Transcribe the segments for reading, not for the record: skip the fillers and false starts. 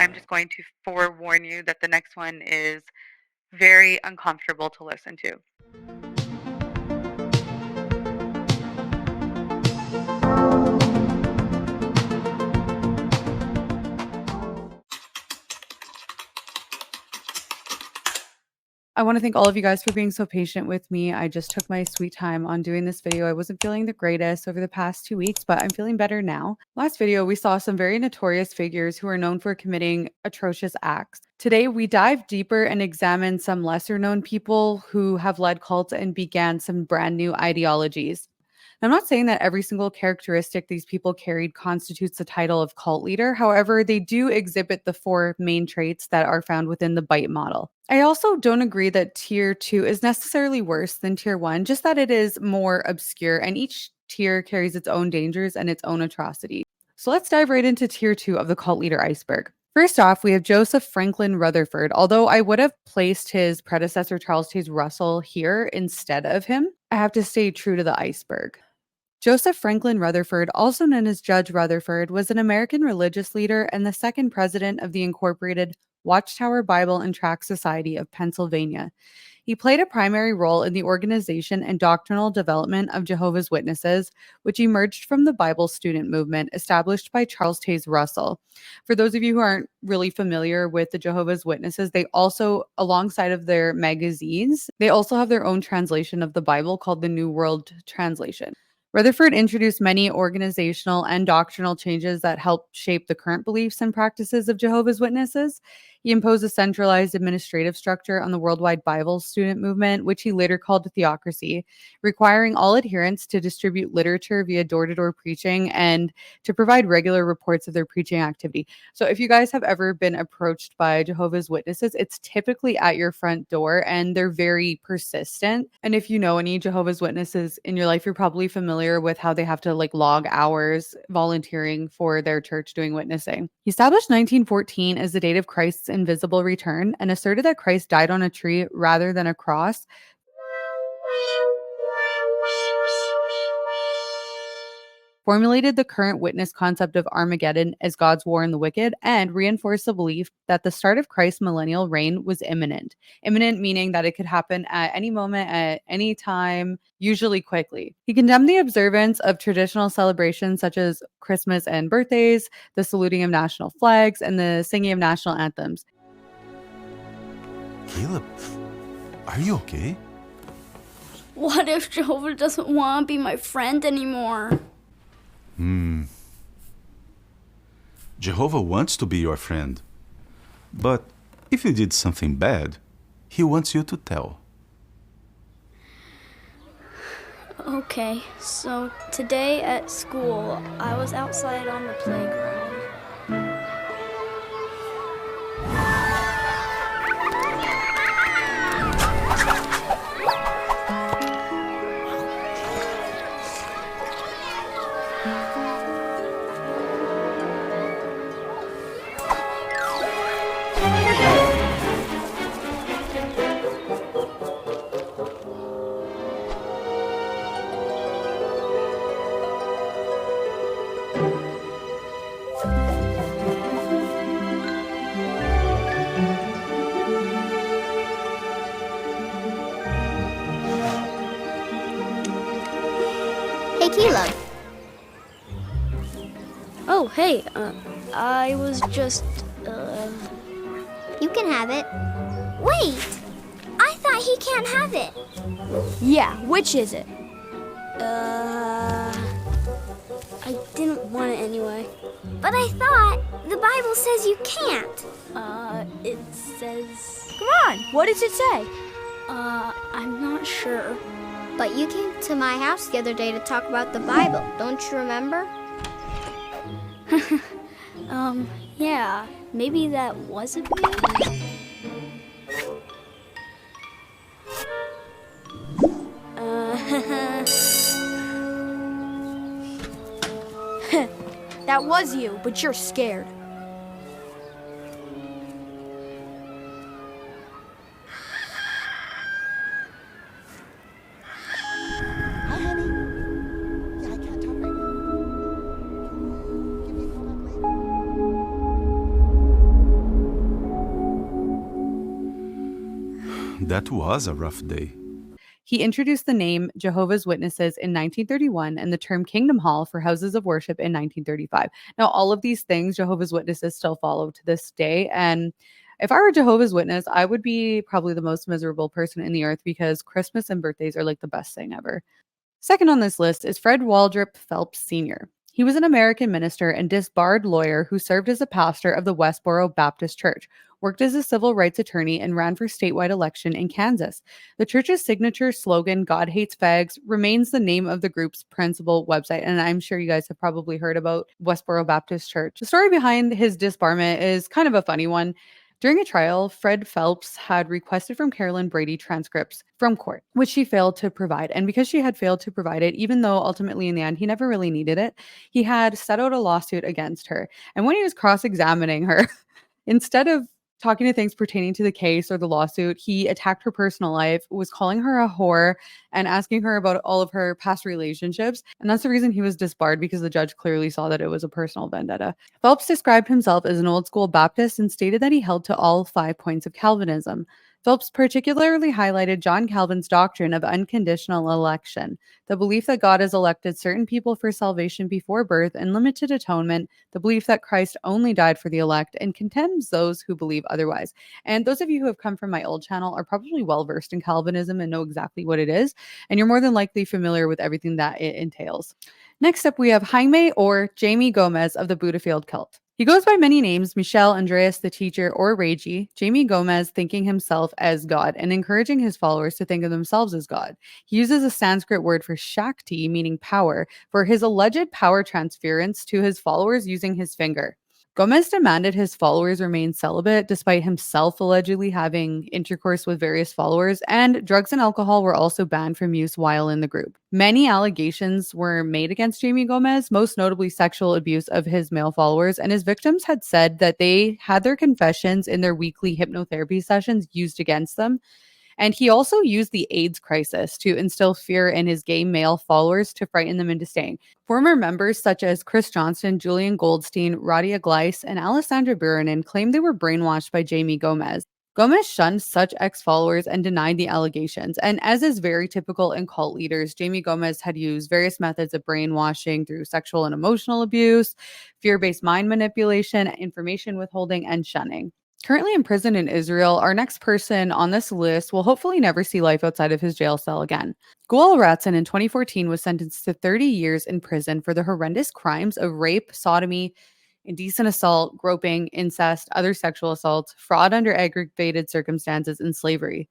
I'm just going to forewarn you that the next one is very uncomfortable to listen to. I want to thank all of you guys for being so patient with me. I just took my sweet time on doing this video. I wasn't feeling the greatest over the past 2 weeks, but I'm feeling better now. Last video, we saw some very notorious figures who are known for committing atrocious acts. Today, we dive deeper and examine some lesser known people who have led cults and began some brand new ideologies. I'm not saying that every single characteristic these people carried constitutes the title of cult leader. However, they do exhibit the 4 main traits that are found within the BITE model. I also don't agree that tier 2 is necessarily worse than tier 1, just that it is more obscure and each tier carries its own dangers and its own atrocities. So let's dive right into tier 2 of the cult leader iceberg. First off, we have Joseph Franklin Rutherford. Although I would have placed his predecessor Charles Taze Russell here instead of him, I have to stay true to the iceberg. Joseph Franklin Rutherford, also known as Judge Rutherford, was an American religious leader and the second president of the Incorporated Watchtower Bible and Tract Society of Pennsylvania. He played a primary role in the organization and doctrinal development of Jehovah's Witnesses, which emerged from the Bible student movement established by Charles Taze Russell. For those of you who aren't really familiar with the Jehovah's Witnesses, they also, alongside of their magazines, they also have their own translation of the Bible called the New World Translation. Rutherford introduced many organizational and doctrinal changes that helped shape the current beliefs and practices of Jehovah's Witnesses. He imposed a centralized administrative structure on the worldwide Bible student movement, which he later called theocracy, requiring all adherents to distribute literature via door-to-door preaching and to provide regular reports of their preaching activity. So if you guys have ever been approached by Jehovah's Witnesses, it's typically at your front door and they're very persistent. And if you know any Jehovah's Witnesses in your life, you're probably familiar with how they have to log hours volunteering for their church doing witnessing. He established 1914 as the date of Christ's invisible return and asserted that Christ died on a tree rather than a cross. Formulated the current witness concept of Armageddon as God's war on the wicked, and reinforced the belief that the start of Christ's millennial reign was imminent. Imminent meaning that it could happen at any moment, at any time, usually quickly. He condemned the observance of traditional celebrations such as Christmas and birthdays, the saluting of national flags, and the singing of national anthems. Caleb, are you okay? What if Jehovah doesn't want to be my friend anymore? Jehovah wants to be your friend. But if you did something bad, he wants you to tell. Okay, so today at school, I was outside on the playground. Hey, Caleb. Oh, hey, I was just, You can have it. Wait! I thought he can't have it. Yeah, which is it? I didn't want it anyway. But I thought the Bible says you can't. It says... Come on, what does it say? I'm not sure. But you came to my house the other day to talk about the Bible. Don't you remember? Yeah, maybe that wasn't me? That was you, but you're scared. Hi, honey. Yeah, I can't talk right now. Can you give me a call back later? That was a rough day. He introduced the name Jehovah's Witnesses in 1931 and the term Kingdom Hall for houses of worship in 1935. Now, all of these things Jehovah's Witnesses still follow to this day. And if I were Jehovah's Witness, I would be probably the most miserable person in the earth because Christmas and birthdays are like the best thing ever. Second on this list is Fred Waldrop Phelps Sr. He was an American minister and disbarred lawyer who served as a pastor of the Westboro Baptist Church, worked as a civil rights attorney, and ran for statewide election in Kansas. The church's signature slogan, God Hates Fags, remains the name of the group's principal website, and I'm sure you guys have probably heard about Westboro Baptist Church. The story behind his disbarment is kind of a funny one. During a trial, Fred Phelps had requested from Carolyn Brady transcripts from court, which she failed to provide. And because she had failed to provide it, even though ultimately in the end he never really needed it, he had set out a lawsuit against her. And when he was cross examining her, instead of talking to things pertaining to the case or the lawsuit, he attacked her personal life, was calling her a whore, and asking her about all of her past relationships. And that's the reason he was disbarred, because the judge clearly saw that it was a personal vendetta. Phelps described himself as an old school Baptist and stated that he held to all 5 points of Calvinism. Phelps particularly highlighted John Calvin's doctrine of unconditional election, the belief that God has elected certain people for salvation before birth and limited atonement, the belief that Christ only died for the elect, and condemns those who believe otherwise. And those of you who have come from my old channel are probably well versed in Calvinism and know exactly what it is, and you're more than likely familiar with everything that it entails. Next up, we have Jaime, or Jamie Gomez, of the Budafield cult. He goes by many names: Michelle, Andreas the teacher, or Reggie. Jamie Gomez thinking himself as God and encouraging his followers to think of themselves as God. He uses a Sanskrit word for Shakti, meaning power, for his alleged power transference to his followers using his finger. Gomez demanded his followers remain celibate despite himself allegedly having intercourse with various followers, and drugs and alcohol were also banned from use while in the group. Many allegations were made against Jamie Gomez, most notably sexual abuse of his male followers, and his victims had said that they had their confessions in their weekly hypnotherapy sessions used against them. And he also used the AIDS crisis to instill fear in his gay male followers to frighten them into staying. Former members such as Chris Johnston, Julian Goldstein, Radia Gleiss, and Alessandra Buranin claimed they were brainwashed by Jamie Gomez. Gomez shunned such ex-followers and denied the allegations. And as is very typical in cult leaders, Jamie Gomez had used various methods of brainwashing through sexual and emotional abuse, fear-based mind manipulation, information withholding, and shunning. Currently imprisoned in Israel, our next person on this list will hopefully never see life outside of his jail cell again. Goel Ratson in 2014 was sentenced to 30 years in prison for the horrendous crimes of rape, sodomy, indecent assault, groping, incest, other sexual assaults, fraud under aggravated circumstances, and slavery.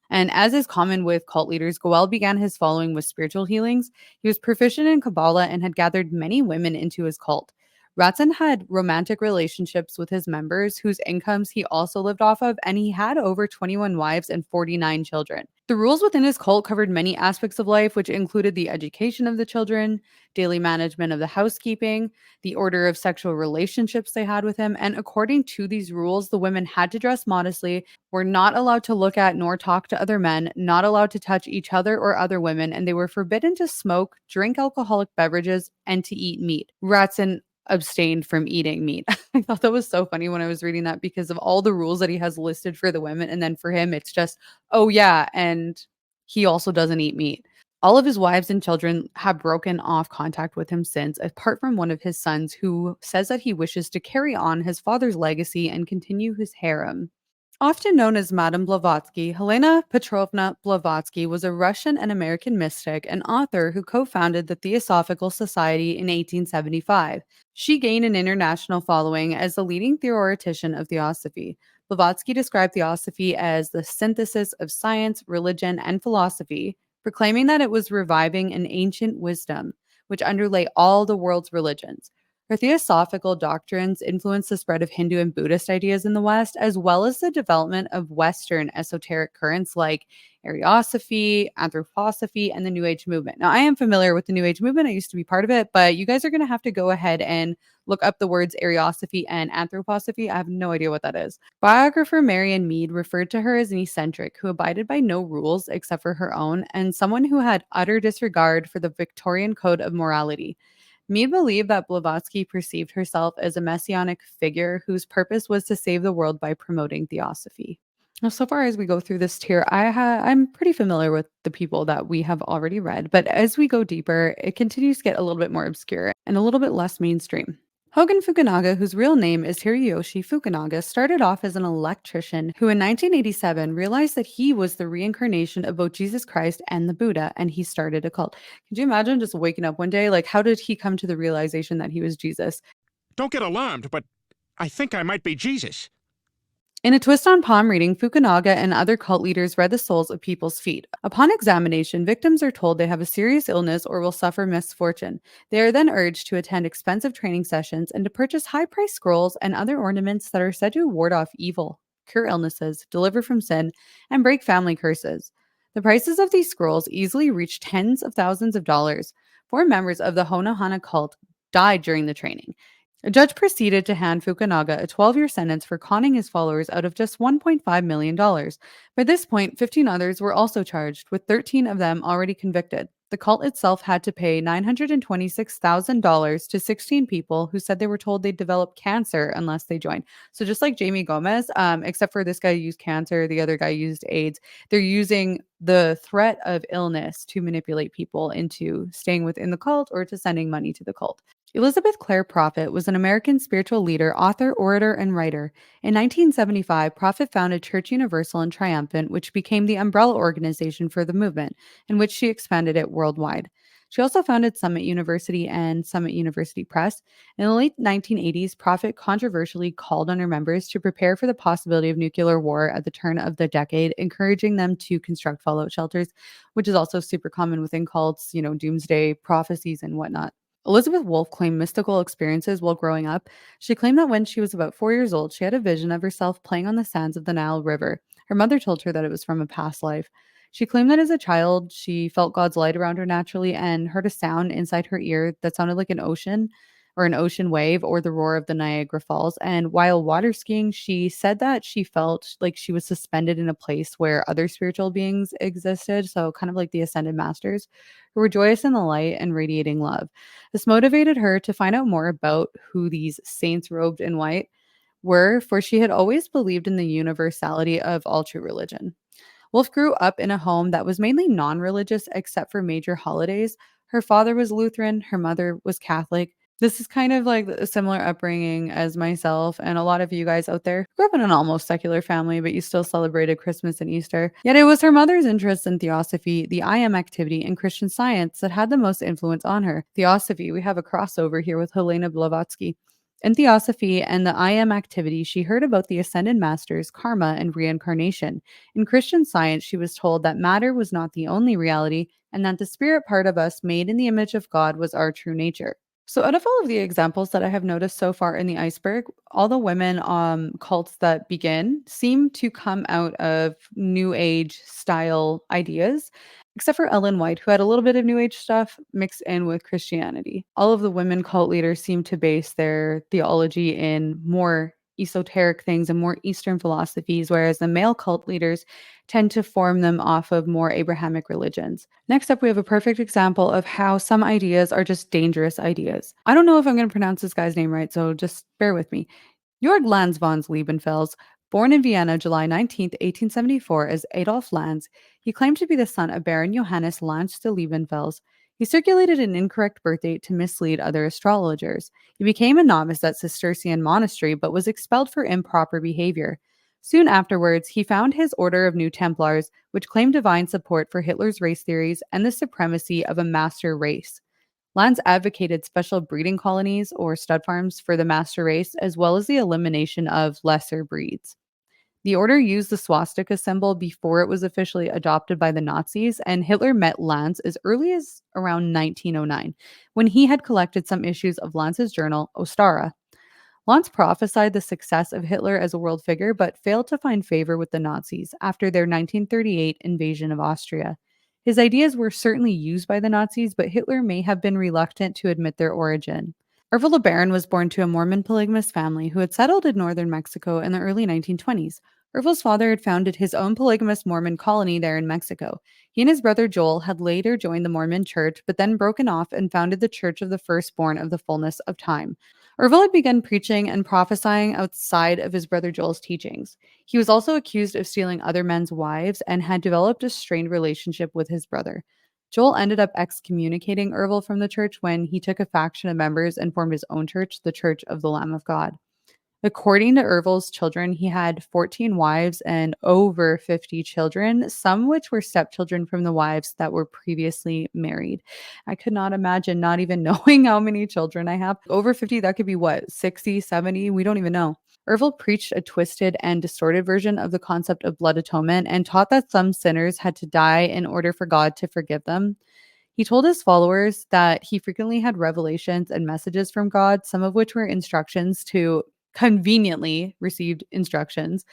And as is common with cult leaders, Goel began his following with spiritual healings. He was proficient in Kabbalah and had gathered many women into his cult. Ratson had romantic relationships with his members, whose incomes he also lived off of, and he had over 21 wives and 49 children. The rules within his cult covered many aspects of life, which included the education of the children, daily management of the housekeeping, the order of sexual relationships they had with him, and according to these rules, the women had to dress modestly, were not allowed to look at nor talk to other men, not allowed to touch each other or other women, and they were forbidden to smoke, drink alcoholic beverages, and to eat meat. Ratson abstained from eating meat. I thought that was so funny when I was reading that because of all the rules that he has listed for the women. And then for him, it's just, oh, yeah. And he also doesn't eat meat. All of his wives and children have broken off contact with him since, apart from one of his sons who says that he wishes to carry on his father's legacy and continue his harem. Often known as Madame Blavatsky, Helena Petrovna Blavatsky was a Russian and American mystic and author who co-founded the Theosophical Society in 1875. She gained an international following as the leading theoretician of theosophy. Blavatsky described theosophy as the synthesis of science, religion, and philosophy, proclaiming that it was reviving an ancient wisdom which underlay all the world's religions. Her theosophical doctrines influenced the spread of Hindu and Buddhist ideas in the West, as well as the development of Western esoteric currents like Ariosophy, Anthroposophy, and the New Age movement. Now, I am familiar with the New Age movement. I used to be part of it, but you guys are going to have to go ahead and look up the words Ariosophy and Anthroposophy. I have no idea what that is. Biographer Marian Mead referred to her as an eccentric who abided by no rules except for her own, and someone who had utter disregard for the Victorian code of morality. Mead believed that Blavatsky perceived herself as a messianic figure whose purpose was to save the world by promoting theosophy. Now, so far as we go through this tier, I'm pretty familiar with the people that we have already read, but as we go deeper, it continues to get a little bit more obscure and a little bit less mainstream. Hogan Fukunaga, whose real name is Hiroyoshi Fukunaga, started off as an electrician who in 1987 realized that he was the reincarnation of both Jesus Christ and the Buddha, and he started a cult. Could you imagine just waking up one day? Like, how did he come to the realization that he was Jesus? Don't get alarmed, but I think I might be Jesus. In a twist on palm reading, Fukunaga and other cult leaders read the souls of people's feet. Upon examination, victims are told they have a serious illness or will suffer misfortune. They are then urged to attend expensive training sessions and to purchase high priced scrolls and other ornaments that are said to ward off evil, cure illnesses, deliver from sin, and break family curses. The prices of these scrolls easily reach tens of thousands of dollars. 4 members of the Honohana cult died during the training. A judge proceeded to hand Fukunaga a 12-year sentence for conning his followers out of just $1.5 million. By this point, 15 others were also charged, with 13 of them already convicted. The cult itself had to pay $926,000 to 16 people who said they were told they'd develop cancer unless they joined. So just like Jamie Gomez, except for this guy used cancer, the other guy used AIDS, they're using the threat of illness to manipulate people into staying within the cult or to sending money to the cult. Elizabeth Clare Prophet was an American spiritual leader, author, orator, and writer. In 1975, Prophet founded Church Universal and Triumphant, which became the umbrella organization for the movement, in which she expanded it worldwide. She also founded Summit University and Summit University Press. In the late 1980s, Prophet controversially called on her members to prepare for the possibility of nuclear war at the turn of the decade, encouraging them to construct fallout shelters, which is also super common within cults, doomsday prophecies and whatnot. Elizabeth Wolfe claimed mystical experiences while growing up. She claimed that when she was about 4 years old, she had a vision of herself playing on the sands of the Nile River. Her mother told her that it was from a past life. She claimed that as a child, she felt God's light around her naturally and heard a sound inside her ear that sounded like an ocean or an ocean wave or the roar of the Niagara Falls. And while water skiing, she said that she felt like she was suspended in a place where other spiritual beings existed. So, kind of like the ascended masters who were joyous in the light and radiating love. This motivated her to find out more about who these saints robed in white were, for she had always believed in the universality of all true religion. Wolf grew up in a home that was mainly non religious except for major holidays. Her father was Lutheran, her mother was Catholic. This is kind of like a similar upbringing as myself and a lot of you guys out there who grew up in an almost secular family, but you still celebrated Christmas and Easter. Yet it was her mother's interest in theosophy, the I am activity, and Christian Science that had the most influence on her. Theosophy, we have a crossover here with Helena Blavatsky. In Theosophy and the I am activity, she heard about the ascended masters, karma, and reincarnation. In Christian Science, she was told that matter was not the only reality and that the spirit part of us made in the image of God was our true nature. So, out of all of the examples that I have noticed so far in the Iceberg, all the women cults that begin seem to come out of New Age style ideas, except for Ellen White, who had a little bit of New Age stuff mixed in with Christianity. All of the women cult leaders seem to base their theology in more esoteric things and more Eastern philosophies, whereas the male cult leaders tend to form them off of more Abrahamic religions. Next up, we have a perfect example of how some ideas are just dangerous ideas. I don't know if I'm going to pronounce this guy's name right, so just bear with me. Jörg Lanz von Liebenfels, born in Vienna July 19, 1874 as Adolf Lanz, he claimed to be the son of Baron Johannes Lanz de Liebenfels. He circulated an incorrect birth date to mislead other astrologers. He became a novice at Cistercian monastery but was expelled for improper behavior. Soon afterwards, he found his Order of New Templars, which claimed divine support for Hitler's race theories and the supremacy of a master race. Lanz advocated special breeding colonies or stud farms for the master race, as well as the elimination of lesser breeds. The order used the swastika symbol before it was officially adopted by the Nazis, and Hitler met Lanz as early as around 1909, when he had collected some issues of Lanz's journal, Ostara. Lanz prophesied the success of Hitler as a world figure, but failed to find favor with the Nazis after their 1938 invasion of Austria. His ideas were certainly used by the Nazis, but Hitler may have been reluctant to admit their origin. Ervil LeBaron was born to a Mormon polygamous family who had settled in northern Mexico in the early 1920s. Ervil's father had founded his own polygamous Mormon colony there in Mexico. He and his brother Joel had later joined the Mormon Church, but then broken off and founded the Church of the Firstborn of the Fullness of Time. Ervil had begun preaching and prophesying outside of his brother Joel's teachings. He was also accused of stealing other men's wives and had developed a strained relationship with his brother. Joel ended up excommunicating Ervil from the church when he took a faction of members and formed his own church, the Church of the Lamb of God. According to Ervil's children, he had 14 wives and over 50 children, some which were stepchildren from the wives that were previously married. I could not imagine not even knowing how many children I have. Over 50, that could be what, 60, 70? We don't even know. Ervil preached a twisted and distorted version of the concept of blood atonement and taught that some sinners had to die in order for God to forgive them. He told his followers that he frequently had revelations and messages from God, some of which were instructions to conveniently received instructions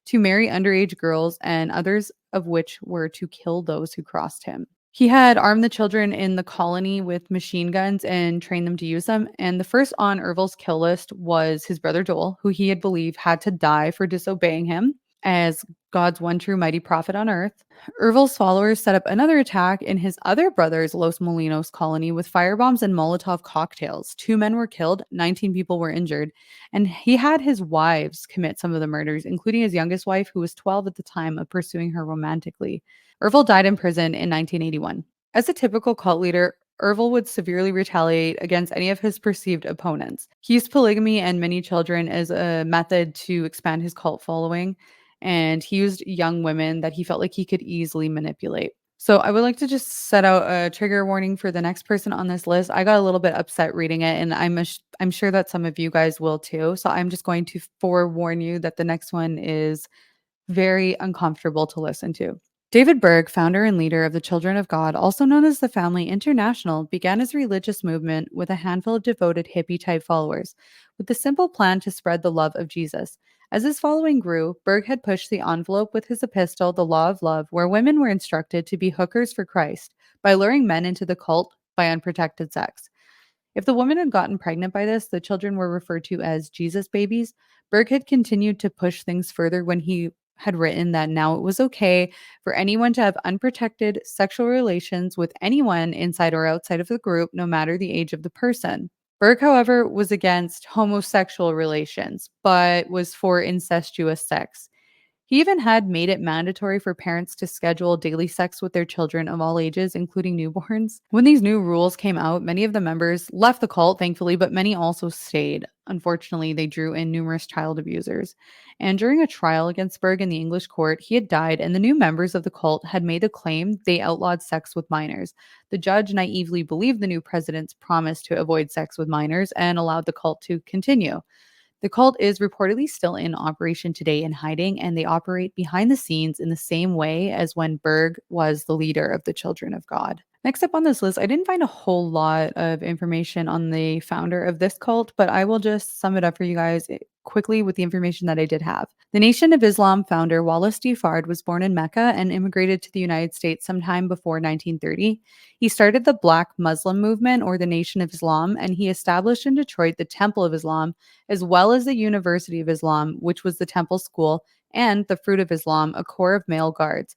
to marry underage girls, and others of which were to kill those who crossed him. He had armed the children in the colony with machine guns and trained them to use them. And the first on Ervil's kill list was his brother Joel, who he had believed had to die for disobeying him as God's one true mighty prophet on earth. Ervil's followers set up another attack in his other brother's Los Molinos colony with firebombs and Molotov cocktails. 2 men were killed, 19 people were injured, and he had his wives commit some of the murders, including his youngest wife, who was 12 at the time of pursuing her romantically. Ervil died in prison in 1981. As a typical cult leader, Ervil would severely retaliate against any of his perceived opponents. He used polygamy and many children as a method to expand his cult following, and he used young women that he felt like he could easily manipulate. So I would like to just set out a trigger warning for the next person on this list. I got a little bit upset reading it, and I'm sure that some of you guys will too. So I'm just going to forewarn you that the next one is very uncomfortable to listen to. David Berg, founder and leader of the Children of God, also known as the Family International, began his religious movement with a handful of devoted hippie-type followers, with the simple plan to spread the love of Jesus. As his following grew, Berg had pushed the envelope with his epistle, The Law of Love, where women were instructed to be hookers for Christ by luring men into the cult by unprotected sex. If the woman had gotten pregnant by this, the children were referred to as Jesus babies. Berg had continued to push things further when he had written that now it was okay for anyone to have unprotected sexual relations with anyone inside or outside of the group, no matter the age of the person. Berg, however, was against homosexual relations, but was for incestuous sex. He even had made it mandatory for parents to schedule daily sex with their children of all ages, including newborns. When these new rules came out, many of the members left the cult, thankfully, but many also stayed. Unfortunately, they drew in numerous child abusers. And during a trial against Berg in the English court, he had died, and the new members of the cult had made a claim they outlawed sex with minors. The judge naively believed the new president's promise to avoid sex with minors and allowed the cult to continue. The cult is reportedly still in operation today in hiding, and they operate behind the scenes in the same way as when Berg was the leader of the Children of God. Next up on this list, I didn't find a whole lot of information on the founder of this cult, but I will just sum it up for you guys quickly with the information that I did have. The Nation of Islam founder Wallace D. Fard was born in Mecca and immigrated to the United States sometime before 1930. He started the Black Muslim movement, or the Nation of Islam, and he established in Detroit the Temple of Islam, as well as the University of Islam, which was the temple school, and the Fruit of Islam, a corps of male guards.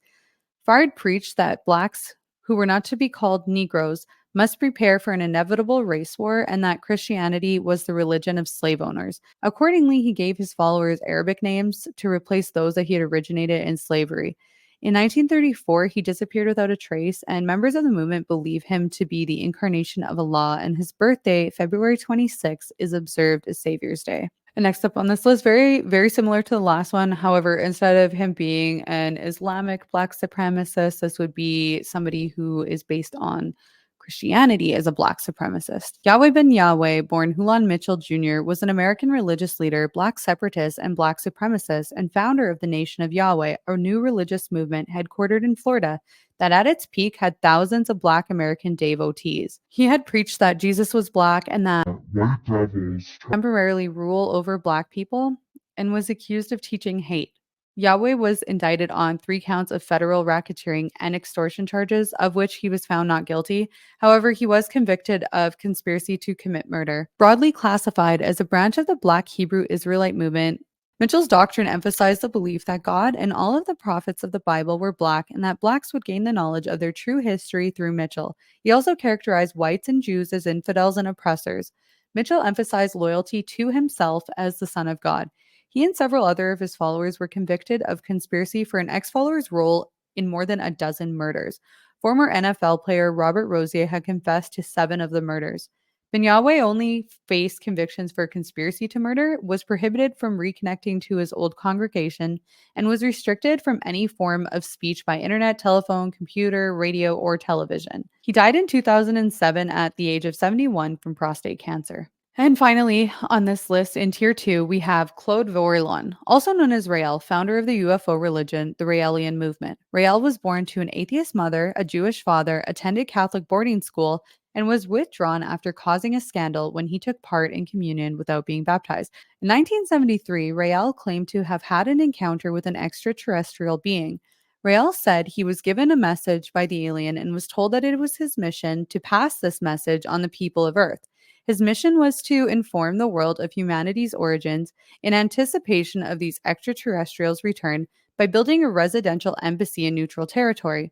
Fard preached that blacks, who were not to be called Negroes, must prepare for an inevitable race war, and that Christianity was the religion of slave owners. Accordingly, he gave his followers Arabic names to replace those that he had originated in slavery. In 1934, he disappeared without a trace, and members of the movement believe him to be the incarnation of Allah, and his birthday, February 26, is observed as Savior's Day. And next up on this list, very, very similar to the last one. However, instead of him being an Islamic black supremacist, this would be somebody who is based on Christianity as a black supremacist. Yahweh ben Yahweh, born Hulan Mitchell Jr., was an American religious leader, black separatist, and black supremacist, and founder of the Nation of Yahweh, a new religious movement headquartered in Florida that at its peak had thousands of black American devotees. He had preached that Jesus was black and that white devils temporarily rule over black people, and was accused of teaching hate. Yahweh was indicted on 3 counts of federal racketeering and extortion charges, of which he was found not guilty. However, he was convicted of conspiracy to commit murder. Broadly classified as a branch of the Black Hebrew Israelite movement, Mitchell's doctrine emphasized the belief that God and all of the prophets of the Bible were black, and that blacks would gain the knowledge of their true history through Mitchell. He also characterized whites and Jews as infidels and oppressors. Mitchell emphasized loyalty to himself as the Son of God. He and several other of his followers were convicted of conspiracy for an ex-follower's role in more than a dozen murders. Former NFL player Robert Rozier had confessed to 7 of the murders. Ben Yahweh only faced convictions for conspiracy to murder, was prohibited from reconnecting to his old congregation, and was restricted from any form of speech by internet, telephone, computer, radio, or television. He died in 2007 at the age of 71 from prostate cancer. And finally, on this list in tier 2, we have Claude Vorilon, also known as Rael, founder of the UFO religion, the Raelian movement. Rael was born to an atheist mother, a Jewish father, attended Catholic boarding school, and was withdrawn after causing a scandal when he took part in communion without being baptized. In 1973, Rael claimed to have had an encounter with an extraterrestrial being. Rael said he was given a message by the alien and was told that it was his mission to pass this message on the people of Earth. His mission was to inform the world of humanity's origins in anticipation of these extraterrestrials' return by building a residential embassy in neutral territory.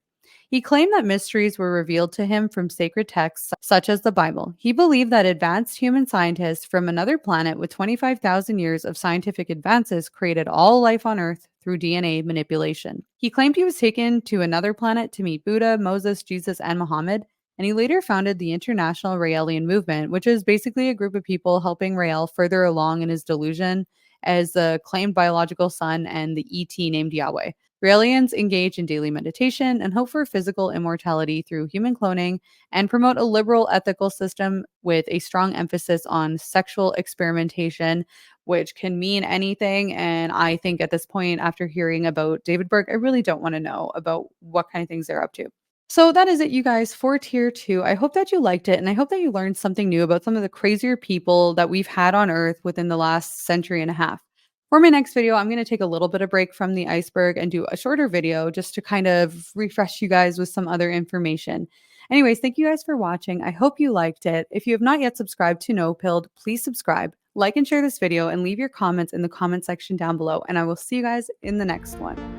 He claimed that mysteries were revealed to him from sacred texts such as the Bible. He believed that advanced human scientists from another planet with 25,000 years of scientific advances created all life on Earth through DNA manipulation. He claimed he was taken to another planet to meet Buddha, Moses, Jesus, and Muhammad, and he later founded the International Raelian Movement, which is basically a group of people helping Rael further along in his delusion as the claimed biological son and the ET named Yahweh. Raelians engage in daily meditation and hope for physical immortality through human cloning and promote a liberal ethical system with a strong emphasis on sexual experimentation, which can mean anything. And I think at this point, after hearing about David Berg, I really don't want to know about what kind of things they're up to. So that is it, you guys, for tier 2. I hope that you liked it, and I hope that you learned something new about some of the crazier people that we've had on Earth within the last century and a half. For my next video, I'm going to take a little bit of break from the iceberg and do a shorter video just to kind of refresh you guys with some other information. Anyways, thank you guys for watching. I hope you liked it. If you have not yet subscribed to No Pilled, please subscribe, like and share this video, and leave your comments in the comment section down below. And I will see you guys in the next one.